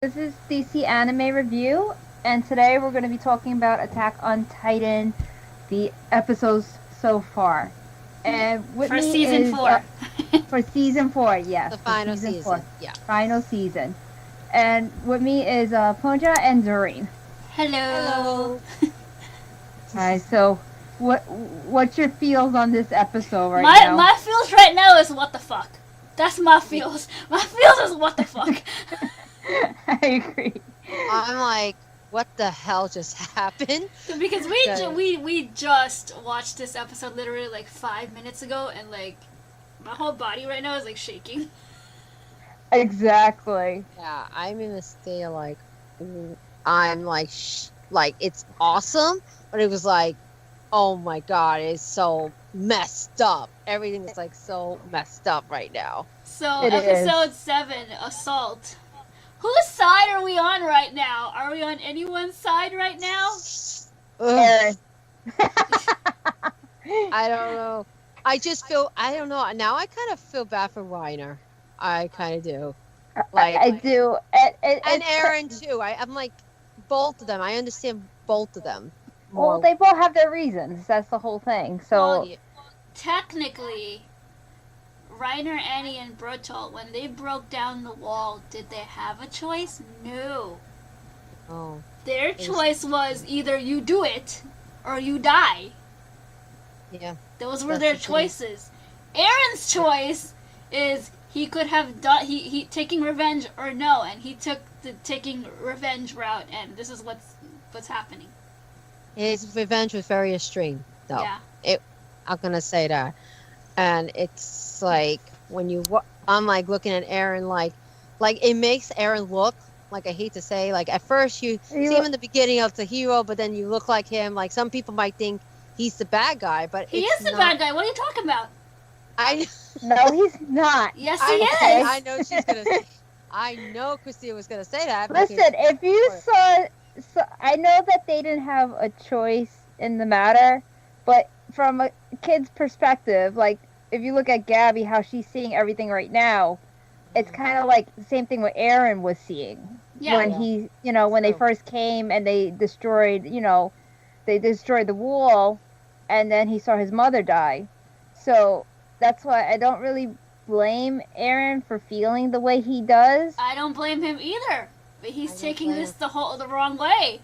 This is DC Anime Review, and today we're going to be talking about Attack on Titan, the episodes so far. And with For me season is 4. for season 4, yes, The for final season season. 4, Yeah. final season. And with me is Ponja and Doreen. Hello. Alright, so what's your feels on this episode right my now? my feels right now is what the fuck. That's my feels. My feels is what the fuck. I agree. I'm like, what the hell just happened? Because Okay. we just watched this episode literally like 5 minutes ago, and like my whole body right now is like shaking. Exactly. Yeah, I'm in a state of like, I'm like, like it's awesome, but it was like, oh my god, it's so messed up. Everything is like so messed up right now. So It is. episode 7, Assault. Whose side are we on right now? Are we on anyone's side right now? Ugh, Aaron. I don't know. I just feel, I don't know. Now I kind of feel bad for Reiner. I kind of do. Like, I do. And Aaron too. I'm like both of them. I understand both of them. Well, they both have their reasons. That's the whole thing. So Well, yeah. Technically, Reiner, Annie, and Bertolt, when they broke down the wall, did they have a choice? No. Oh, Their choice was either you do it or you die. yeah. Those were That's their the thing. choices. Aaron's choice is he could have done he taking revenge or no, and he took the taking revenge route, and this is what's happening. His revenge was very extreme, though. Yeah. I'm gonna say that, and it's like when I'm like looking at Aaron, like it makes Aaron look like, I hate to say, like at first you see him in the beginning of the hero, but then you look like him. Like some people might think he's the bad guy, but He it's is the not. bad guy. What are you talking about? I no, he's not. Yes, he I, is. I know she's gonna. I know Christina was gonna say that. Listen, if you saw, I know that they didn't have a choice in the matter, but from a kid's perspective, like if you look at Gabby, how she's seeing everything right now, it's kind of like the same thing what Aaron was seeing Yeah. when he, when they True. first came and they destroyed, they destroyed the wall, and then he saw his mother die. So that's why I don't really blame Aaron for feeling the way he does. I don't blame him either. But I he's don't taking blame this him. the wrong way.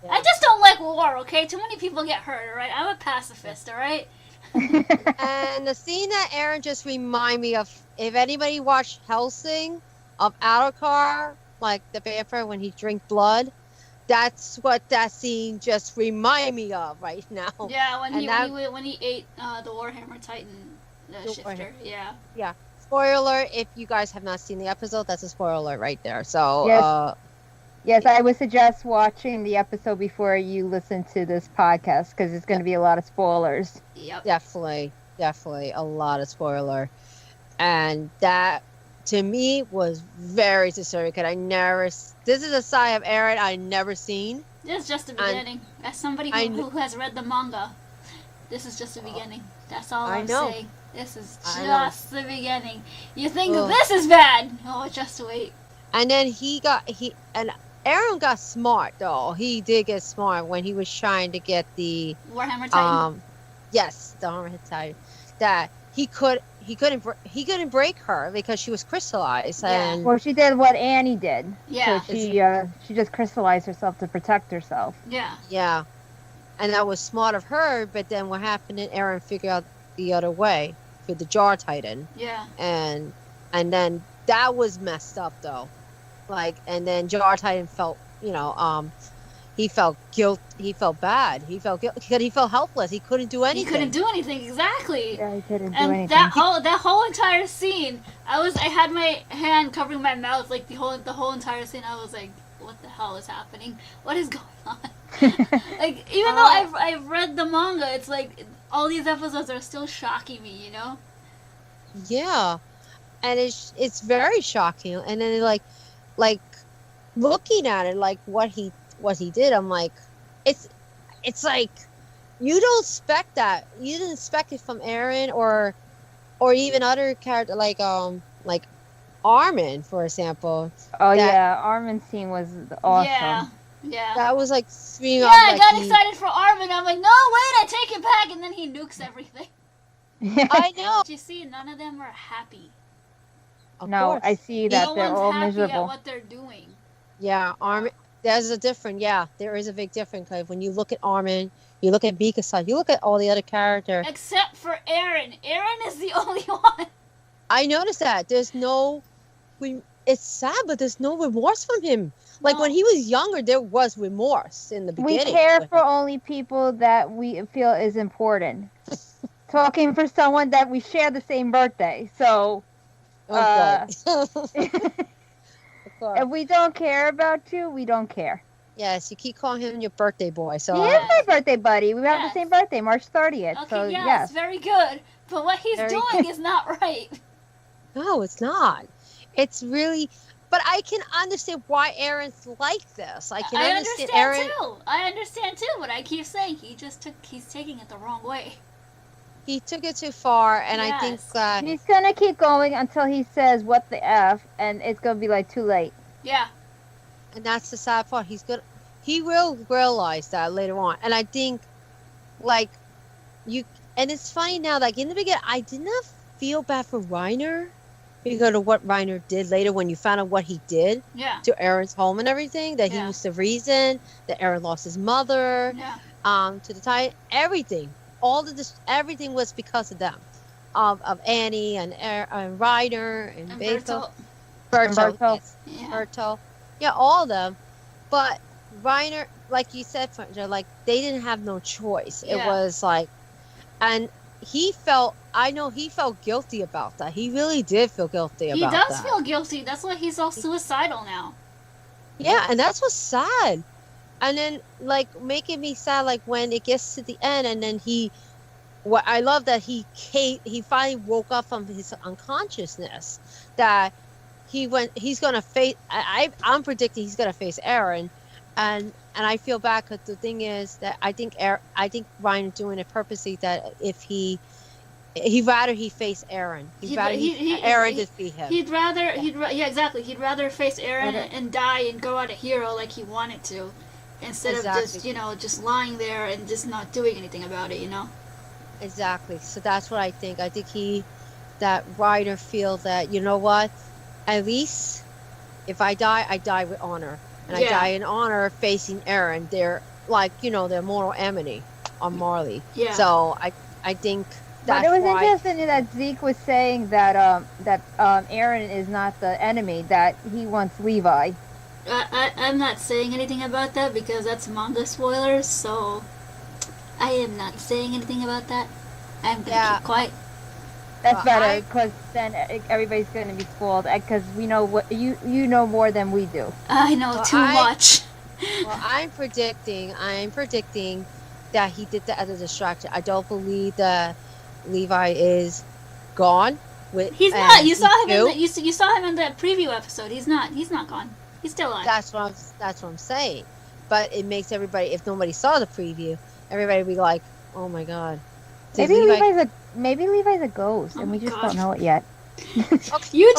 Yeah. I just don't like war, okay? Too many people get hurt, alright? I'm a pacifist, alright? And the scene that Aaron just remind me of, if anybody watched Helsing of Alucard, like the vampire when he drink blood, that's what that scene just remind me of right now. Yeah, when And he ate the Warhammer Titan The shifter. Yeah. Spoiler alert, if you guys have not seen the episode, that's a spoiler alert right there. So, Yes. Yes, I would suggest watching the episode before you listen to this podcast because it's going to be a lot of spoilers. Yep. definitely a lot of spoiler. And that, to me, was very disturbing because this is a side of Aaron I never seen. This is just the And beginning. As somebody I who has read the manga, this is just the beginning. That's all I I'm know. saying. This is I know. just the beginning. You think Ugh. this is bad? Oh, just wait. And then and Aaron got smart though. He did get smart when he was trying to get the Warhammer Titan. yes, the Armor Titan, that he couldn't break her because she was crystallized. Yeah. And Well, she did what Annie did. Yeah. So she just crystallized herself to protect herself. Yeah. yeah, and that was smart of her. But then what happened? And Aaron figured out the other way for the Jar Titan, Yeah. and then that was messed up though. Like, and then Jar Titan felt, he felt guilt. He felt bad. He felt guilt because he felt helpless. He couldn't do He anything. couldn't do anything, exactly. Yeah, he couldn't do And anything. that whole entire scene, I had my hand covering my mouth like the whole entire scene. I was like, what the hell is happening? What is going on? Like, even though I've read the manga, it's like all these episodes are still shocking me, you know? Yeah, and it's very shocking. And then like looking at it, like what he did, I'm like, it's like you don't expect that. You didn't expect it from Aaron or even other character like Armin, for example, Oh that yeah, Armin's scene was awesome. Yeah. Yeah. that was like screaming Yeah, off I like got he, excited for Armin. I'm like, no, wait, I take it back, and then he nukes everything. I know. Did you see? None of them are happy. Of No, course. I see that No they're one's all happy at miserable. what they're doing. Yeah, Armin. There's a different. Yeah, there is a big difference. Cause when you look at Armin, you look at Mikasa, you look at all the other characters. Except for Aaron. Aaron is the only one. I noticed that there's no. It's sad, but there's no remorse from him. Like No. when he was younger, there was remorse in the We beginning. care with for him. only people that we feel is important. Talking for someone that we share the same birthday, so Oh, good. Of course. if we don't care about you, we don't care. Yes, you keep calling him your birthday boy. So He is my birthday buddy. We have Yes. the same birthday, March 30th. Okay, so yes, yes. very good. But what he's Very doing is not right. no, it's not. It's really. But I can understand why Aaron's like this. I can I understand understand Aaron. too. I understand too, but I keep saying he's taking it the wrong way. He took it too far, and I think Yes. He's gonna keep going until he says what the F, and it's gonna be like too late. Yeah. and that's the sad part. He will realize that later on, and I think, like, and it's funny now. Like in the beginning, I did not feel bad for Reiner because of what Reiner did later when you found out what he did Yeah. to Aaron's home and everything. That he Yeah. was the reason that Aaron lost his mother. Yeah. To the time, everything, everything was because of them, of Annie and Reiner and And Beto, Bertolt. Bertolt. yes, Yeah. Berto, yeah, all of them. But Reiner, like you said, Fernja, like they didn't have no choice. It Yeah. was like, and I know he felt guilty about that. He really did feel guilty He about does that. feel guilty. That's why he's all suicidal now. Yeah, and that's what's sad. And then, like, making me sad, like, when it gets to the end, and then what I love that he finally woke up from his unconsciousness, that he's going to face, I'm predicting he's going to face Aaron, and I feel bad, because the thing is that I think Ryan is doing it purposely, that if he'd rather he face Aaron. Aaron defeat him. He'd rather, yeah, exactly. He'd rather face Aaron and die and go out a hero like he wanted to, instead of just, just lying there and just not doing anything about it, Exactly. So that's what I think. I think that Ryder feels that, you know what, at least if I die with honor, and I die in honor facing Aaron. They're like, their mortal enemy on Marley. Yeah. So I think. But That's it was why, interesting that Zeke was saying that Aaron is not the enemy, that he wants Levi. I'm not saying anything about that because that's manga spoilers, so I am not saying anything about that. I'm gonna keep quiet. That's Well, better, because then everybody's going to be spoiled, because we know what you know more than we do. I know too much. Well, I'm predicting that he did that as a distraction. I don't believe that Levi is gone. He's not. You saw him you saw him in the preview episode. He's not gone. He's still alive. That's what I'm saying. But it makes everybody, if nobody saw the preview, everybody would be like, "Oh my god." Maybe Levi's a ghost, and we just don't know it yet. You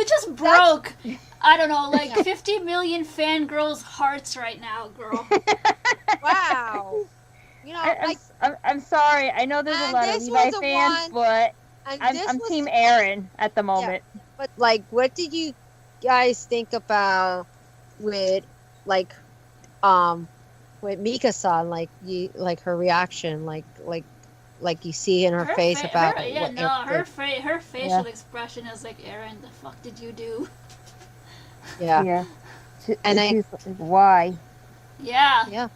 just broke. I don't know, like 50 million fangirls' hearts right now, girl. Wow. I'm sorry. I know there's a lot of Levi fans, but I'm Team Aaron at the moment. Yeah, but like, what did you guys think about with Mika-san? Like her reaction, like you see in her face about her facial expression is like, Aaron, the fuck did you do? Yeah. She's like, why? Yeah.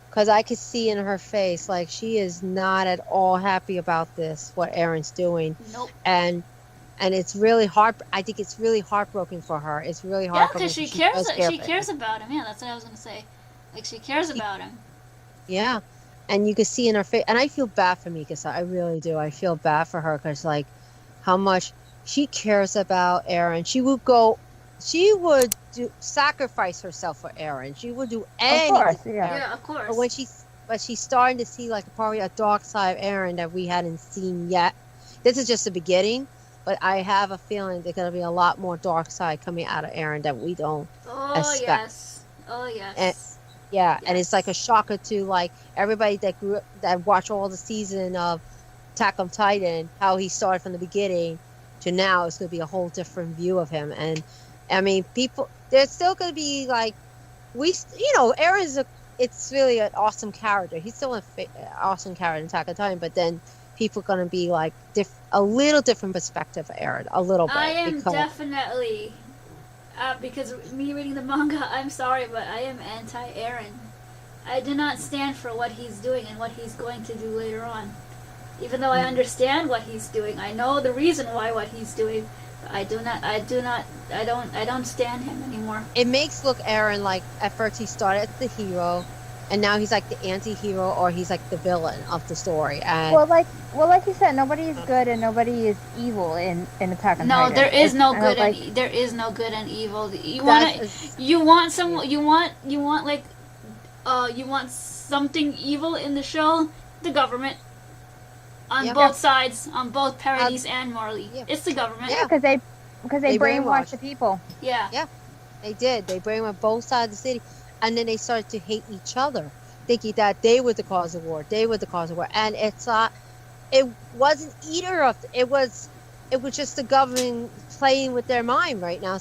Because I could see in her face, like, she is not at all happy about this, what Aaron's doing. Nope. And it's really I think it's really heartbroken for her. It's really Yeah, heartbroken. because she cares about him. Yeah, that's what I was gonna say. Like, she cares about him. Yeah, and you can see in her face, and I feel bad for Mikasa. I really do. I feel bad for her, because like how much she cares about Aaron. She would sacrifice herself for Aaron. She would do anything. Of course, Yeah, of course. But she's starting to see, like, probably a dark side of Aaron that we hadn't seen yet. This is just the beginning. but I have a feeling there's gonna be a lot more dark side coming out of Aaron that we don't Oh expect. yes. Oh And yes. yeah, and it's like a Yes. shocker to like everybody that grew up, that watched all the season of Attack on Titan, how he started from the beginning to now. It's gonna be a whole different view of him. And I mean, people, there's still gonna be like Aaron's it's really an awesome character. He's still an awesome character in Attack on Titan, but then people gonna be like a little different perspective of Aaron, a little bit. I am because definitely because me reading the manga, I'm sorry, but I am anti-Aaron. I do not stand for what he's doing and what he's going to do later on. Even though I understand what he's doing, I know the reason why what he's doing. But I don't stand him anymore. it makes look Aaron like at first he started as the hero, and now he's like the anti-hero, or he's like the villain of the story. And Well, like you said, nobody is good and nobody is evil in Attack on No, Titan. there is no And I good like, and there is no good and evil. You That's want is- you want some you want like you want something evil in the show, the government. On Yeah. both sides, on both Paradise and Marley. yeah. It's the government. Yeah. because they They brainwash brainwash. the people. Yeah. They did. They bring them on both sides of the city, and then they started to hate each other, thinking that they were the cause of war. They were the cause of war, and it's not. It wasn't either of. It was just the government playing with their mind right now,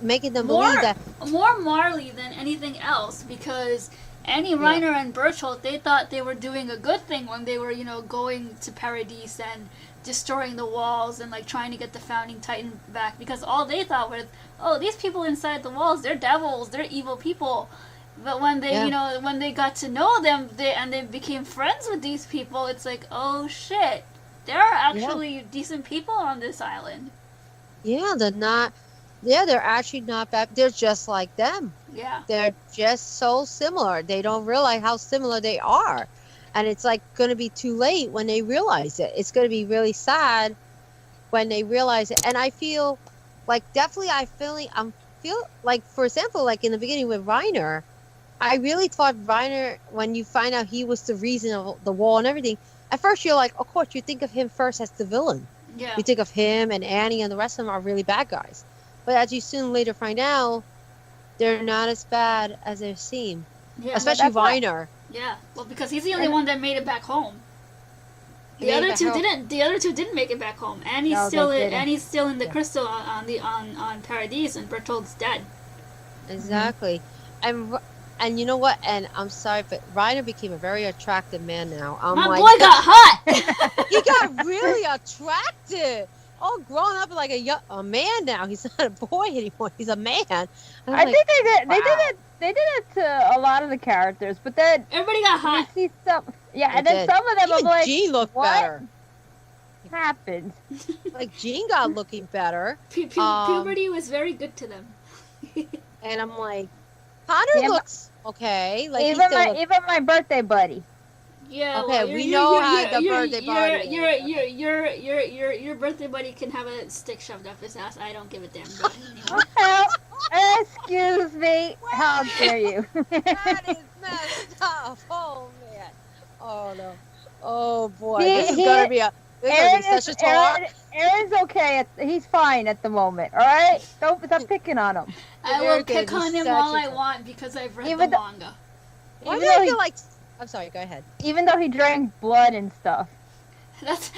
making them believe that. More Marley than anything else, because Annie Reiner and Berchtold, they thought they were doing a good thing when they were, going to Paradise and destroying the walls and like trying to get the founding Titan back, because all they thought was, oh, these people inside the walls, they're devils, they're evil people. But when they, when they got to know them, they became friends with these people, it's like, oh shit, there are actually decent people on this island. Yeah, they're not. Yeah, they're actually not bad. They're just like them. Yeah. They're just so similar. They don't realize how similar they are. And it's like going to be too late when they realize it. It's going to be really sad when they realize it. And I feel like definitely I feel like, for example, like in the beginning with Reiner, I really thought Reiner, when you find out he was the reason of the wall and everything, at first you're like, of course, you think of him first as the villain. Yeah. You think of him and Annie and the rest of them are really bad guys. But as you soon later find out, they're not as bad as they seem. Yeah. Especially Reiner. Yeah, well, because he's the only one that made it back home. He The made it other back two home. didn't. The other two didn't make it back home. Annie's No, still they in. didn't. Annie's still in the crystal on Paradise, and Bertold's dead. Exactly. And you know what? And I'm sorry, but Reiner became a very attractive man now. I'm My like, boy got hot. he got really attractive. All grown up like a man now. He's not a boy anymore. He's a man. And I'm I like, think they did. wow. They did it to a lot of the characters, but then Everybody got you hot. see some. Yeah, They and then did. some of them I'm Even like, Jean looked what? better. happened? Like Jean got looking better. Puberty was very good to them. And I'm like, Connor Yeah, looks okay. Like he Even still looks- even my birthday buddy. Yeah. Okay, well, we know how the birthday body Your birthday buddy can have a stick shoved up his ass. I don't give a damn about him anymore. Well, excuse me. How dare you? That is messed up. Oh man. Oh no. Oh boy. He- This is he- gonna be such a talk. Aaron's okay. He's fine at the moment. All right. Don't stop picking on him. I They're will gonna pick be on him such all a I talk. want because I've read Even the though- manga. Why Even do I though feel he- like? I'm sorry. Go ahead. Even though he drank blood and stuff. That's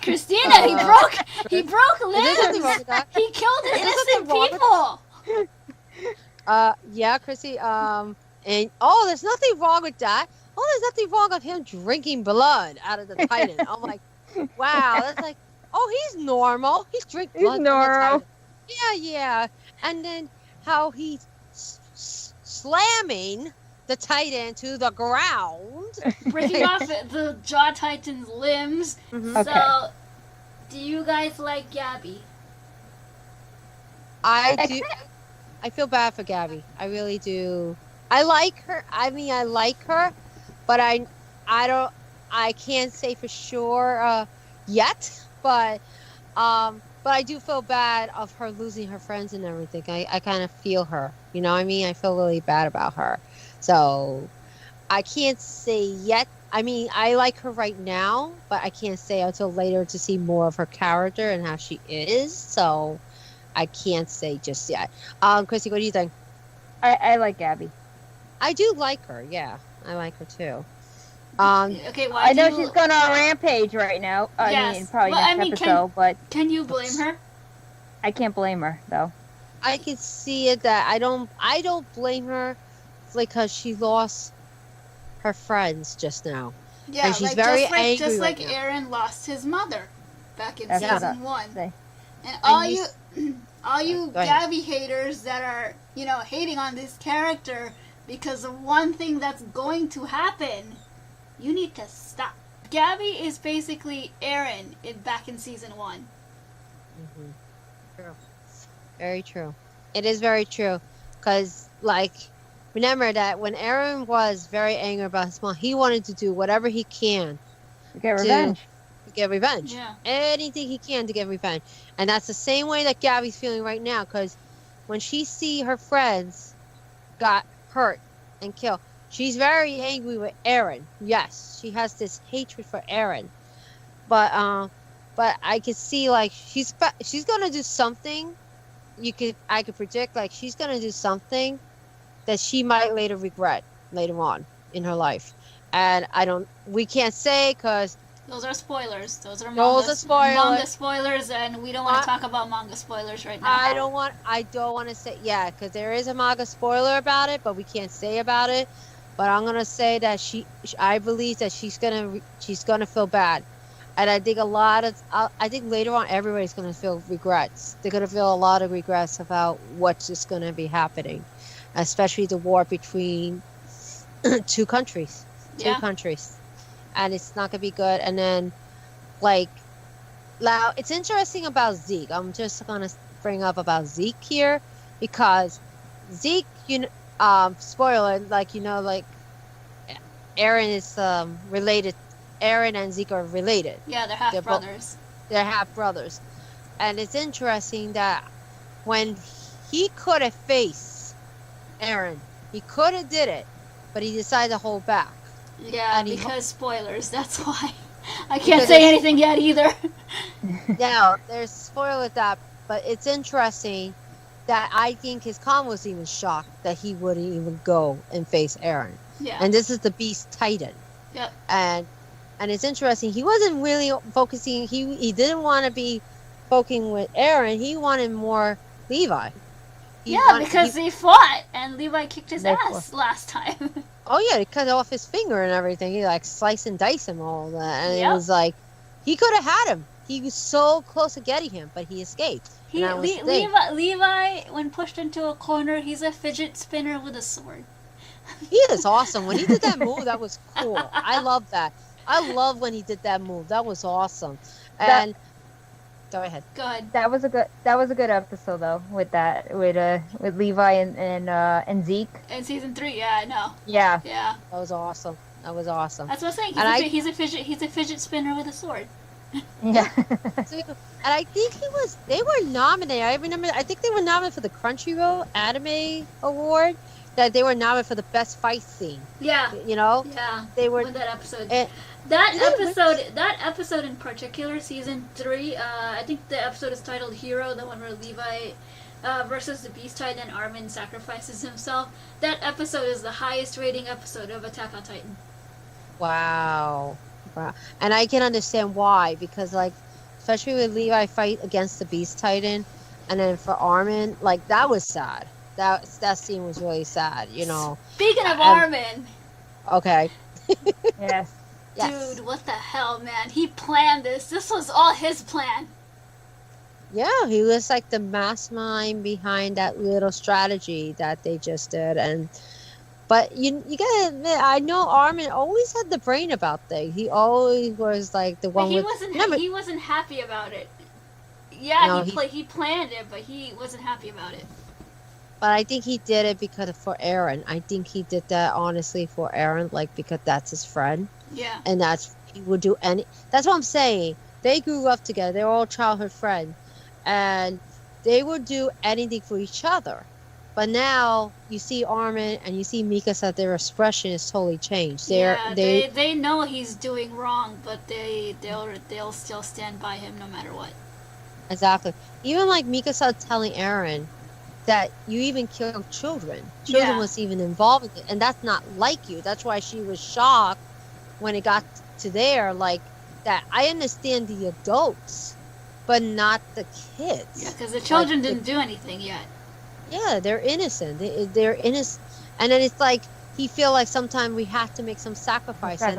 Christina. He broke Is there something wrong limbs. with that? He killed there innocent something wrong with people. Yeah, Chrissy. And there's nothing wrong with that. Oh, there's nothing wrong with him drinking blood out of the Titan. I'm like, wow. That's like, oh, he's normal. He's drinking He's blood from the normal. Titan. Yeah. And then how he's slamming the Titan to the ground. Breaking off the Jaw Titan's limbs. Mhm. Okay. So, do you guys like Gabby? I do. I feel bad for Gabby. I really do. I like her. I mean, I like her, but I don't. I can't say for sure yet. But I do feel bad of her losing her friends and everything. I kind of feel her. You know what I mean? I feel really bad about her. So I can't say yet I mean, I like her right now, but I can't say until later to see more of her character and how she is. So I can't say just yet. Chrissy, what do you think? I like Gabby. I do like her. Yeah, I like her too. Um, Okay, why I do know you, she's going on a rampage right now. I Yes. mean, probably Well, I next mean, episode, but can you blame her? I can't blame her though. I can see it that I don't blame her because she lost her friends just now. Yeah, And she's like very just like angry just right like now. Aaron lost his mother back in That's what season 1. say. And all you you all you Go ahead. Gabby haters that are, hating on this character because of one thing that's going to happen, you need to stop. Gabby is basically Aaron back in season 1. Mhm. True. Very true. It is very true. Because, like, remember that when Aaron was very angry about his mom, he wanted to do whatever he can Get revenge. to get revenge. Yeah. Anything he can to get revenge. And that's the same way that Gabby's feeling right now. Because when she see her friends got hurt and killed, she's very angry with Aaron. Yes, she has this hatred for Aaron. But I could see like she's gonna do something. I could predict like she's gonna do something that she might later regret later on in her life. And we can't say because Those are spoilers. Those are Those are spoilers. manga spoilers, and we don't want Uh, to talk about manga spoilers right now. I don't want to say because there is a manga spoiler about it, but we can't say about it. But I'm gonna say that I believe that she's gonna feel bad, and I think I think later on everybody's gonna feel regrets. They're gonna feel a lot of regrets about what's just gonna be happening, especially the war between two countries, Yeah. and it's not gonna be good. And then, like, now it's interesting about Zeke. I'm just gonna bring up about Zeke here because Zeke, spoiler, like Aaron is related. Aaron and Zeke are related. Yeah, they're half They're both- brothers. They're half brothers, and it's interesting that when he could have faced Aaron, he could have did it, but he decided to hold back. Yeah, and he- because spoilers. That's why. I can't Because say it's- anything yet either. Now, there's spoiler with that, but it's interesting that I think his con was even shocked that he wouldn't even go and face Aaron. Yeah. And this is the Beast Titan. Yep. And it's interesting. He wasn't really focusing. He didn't want to be focusing with Aaron. He wanted more Levi. Because they fought and Levi kicked his They ass last time. Oh yeah, he cut off his finger and everything. He like sliced and diced him all that, and Yep. it was like he could have had him. He was so close to getting him, but he escaped. And that was the thing. Levi, when pushed into a corner, he's a fidget spinner with a sword. He is awesome. When he did that move, that was cool. I love that. I love when he did that move. That was awesome. And go ahead. Go ahead. That was a good episode though with Levi and Zeke. In season 3, yeah, I know. Yeah. Yeah, That was awesome. That was awesome. that's what I'm saying. And He's a fidget spinner with a sword. Yeah. And I think they were nominated. I think they were nominated for the Crunchyroll Anime Award. That they were nominated for the best fight scene. Yeah, yeah. They were. With that episode. eh, That episode in particular, season 3, I think the episode is titled Hero, the one where Levi versus the Beast Titan and Armin sacrifices himself. That episode is the highest rating episode of Attack on Titan. Wow. And I can understand why, because like, especially with Levi fight against the Beast Titan, and then for Armin, like that was sad. That scene was really sad. Speaking of Armin, Okay. Yes. Yes. dude, what the hell, man? He planned this. This was all his plan. Yeah, he was like the mastermind behind that little strategy that they just did, but you gotta admit, I know Armin always had the brain about things. He always was like the But one he with. he wasn't happy about it. Yeah, No, he planned it, but he wasn't happy about it. But I think he did it for Aaron. I think he did that honestly for Aaron, like because that's his friend, Yeah. and he would do any. That's what I'm saying. They grew up together. They're all childhood friends, and they would do anything for each other. But now you see Armin and you see Mikasa, their expression is totally changed. They know he's doing wrong, but they'll still stand by him no matter what. Exactly. Even like Mikasa telling Eren that you even killed children. Children was even involved in it, and that's not like you. That's why she was shocked when it got to there. Like that, I understand the adults, but not the kids. Yeah, because the children didn't do anything yet. Yeah, they're innocent. They're innocent, and then it's like he feel like sometimes we have to make some sacrifices. And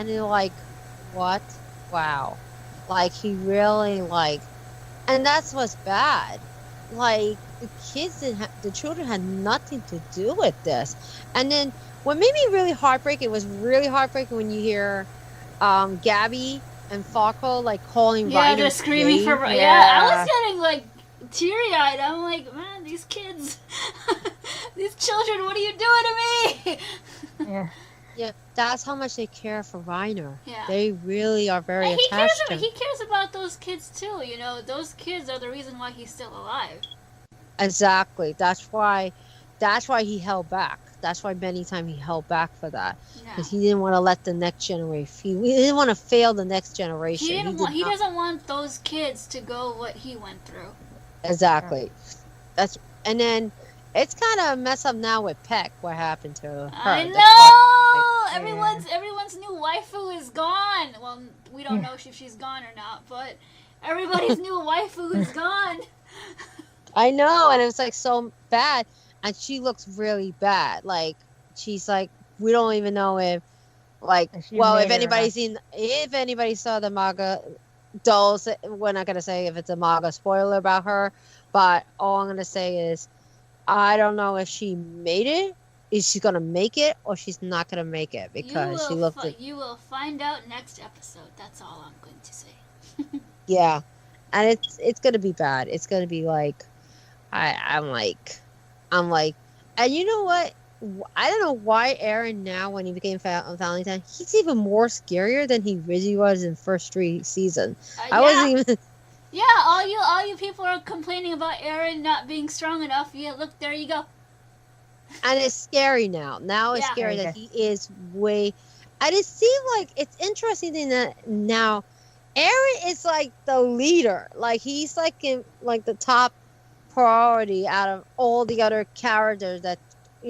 they're like, what? Wow, like he really like, and that's what's bad. Like the kids the children had nothing to do with this. And then what made me really heartbreaking was really heartbreaking when you hear Gabby and Falco like calling Reiner. They're screaming for I was getting like teary-eyed. I'm like, man, these kids, these children, what are you doing to me? Yeah, that's how much they care for Reiner. Yeah, they really are very attached to him. He cares about those kids too. You know, those kids are the reason why he's still alive. Exactly. That's why he held back. That's why many times he held back for that, because he didn't want to let the next generation. He didn't want to fail the next generation. He doesn't want those kids to go what he went through. Exactly. And then it's kind of a mess up now with Peck. What happened to her? I know. Everyone's new waifu is gone. Well, we don't know if she's gone or not, but everybody's new waifu is gone. I know, and it was like so bad, and she looks really bad. Like she's like, we don't even know if, like, if anybody saw the manga dolls, we're not gonna say if it's a manga spoiler about her, but all I'm gonna say is, I don't know if she made it. Is she gonna make it, or she's not gonna make it, because she looked. You will find out next episode. That's all I'm going to say. Yeah, and it's gonna be bad. It's gonna be like, I'm like, and you know what? I don't know why Eren now, when he became Valentine, he's even more scarier than he really was in the first 3 seasons. I wasn't even. Yeah, all you people are complaining about Eren not being strong enough. Yeah, look, there you go. And it's scary now. Now it's scary that he is way. And it seems like it's interesting that now Eren is like the leader. Like he's like in like the top priority out of all the other characters that,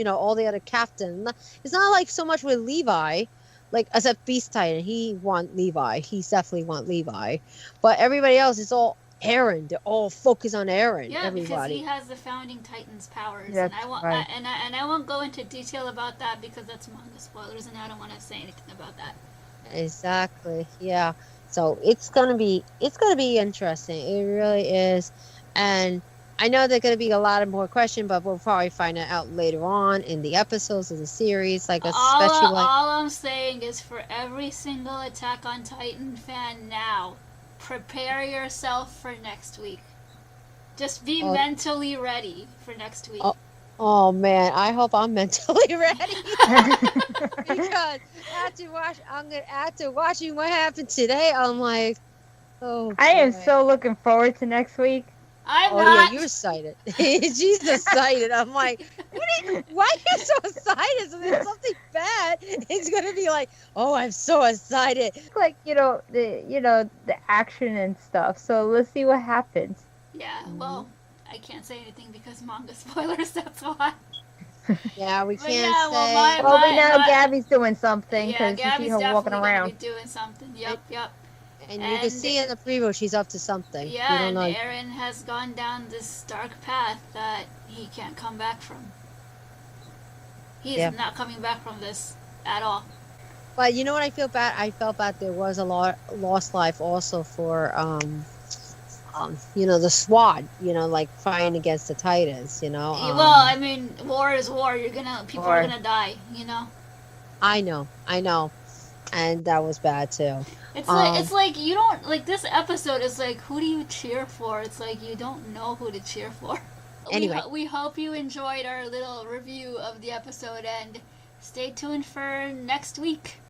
all the other captains. It's not like so much with Levi, like except Beast Titan. He want Levi. He's definitely want Levi. But everybody else is all Eren. They're all focused on Eren. Yeah, everybody. Because he has the founding Titan's powers, and I won't go into detail about that because that's manga spoilers, and I don't want to say anything about that. Exactly. Yeah. So it's gonna be interesting. It really is, and I know there's gonna be a lot of more questions, but we'll probably find it out later on in the episodes of the series. Like especially all I'm saying is, for every single Attack on Titan fan now, prepare yourself for next week. Just be mentally ready for next week. Oh man, I hope I'm mentally ready. Because after watching what happened today, I'm like, I am so looking forward to next week. I'm not. Yeah, you're excited. She's excited. I'm like, why are you so excited? So there's something bad. It's gonna be like, I'm so excited. Like the action and stuff. So let's see what happens. Yeah. Well, I can't say anything because manga spoilers. That's why. Yeah, we can't say. Well, we know Gabby's doing something because Gabby's you see her walking around. Be doing something. Yep. And you can see in the preview she's up to something. Yeah, and Eren has gone down this dark path that he can't come back from. He's not coming back from this at all. But you know what I feel bad? I felt bad there was a lost life also for the SWAT, like fighting against the Titans, Well, I mean, war is war. People are gonna die, I know. And that was bad too. It's like you don't like this episode is like, who do you cheer for? It's like you don't know who to cheer for. Anyway, we hope you enjoyed our little review of the episode, and stay tuned for next week.